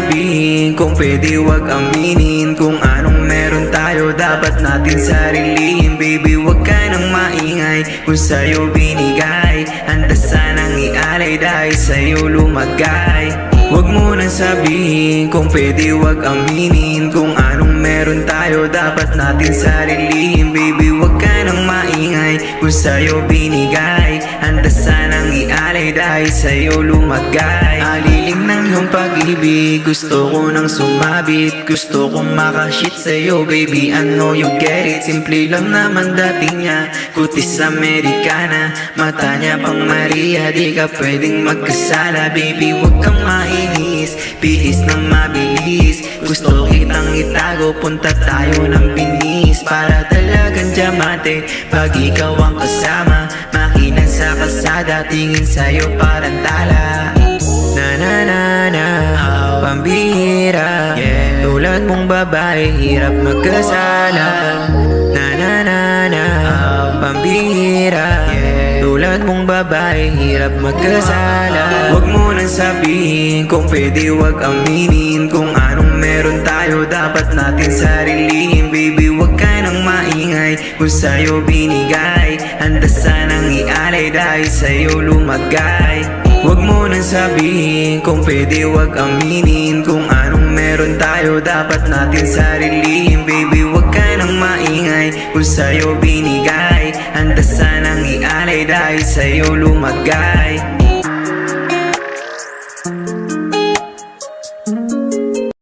sabihin, kung pwede wag aminin, kung anong meron tayo dapat natin sarilin. Baby, wag ka nang maingay kung sa'yo binigay, handa sanang ialay dahil sa'yo lumagay. Wag mo nang sabihin, kung pwede wag aminin, kung anong meron tayo dapat natin sarilin. Baby, wag ka nang maingay kung sa'yo binigay, handa sanang ialay dahil sa'yo lumagay. Aliling ng iyong pag-ibig, gusto ko nang sumabit, gusto kong makashit sa'yo. Baby, I know you get it. Simple lang naman dating niya, kutis Amerikana, mata niya pang Maria. Di ka pwedeng magkasala, baby, wag kang mainis, bihis ng mabilis. Gusto kitang itago, punta tayo ng Pinis, para talagang diamante pag ikaw ang kasama. Makinan sa kalsada, tingin sa'yo parang tala. Na na na na, pambihira, tulad mong babae, hirap magkasala. Na na na na, pambihira, tulad mong babae, hirap magkasala. Wag mo nang sabihin, kung pwede wag aminin, kung anong meron tayo dapat natin sarilin. Baby, wag ka nang maingay kung sa'yo binigay, handa sanang ialay dahil sa'yo lumagay. Wag mo nang sabihin, kung pwede wag aminin, kung anong meron tayo dapat natin sarilin. Baby, wag ka nang maingay kung sa'yo binigay, handa sanang ialay dahil sa'yo lumagay.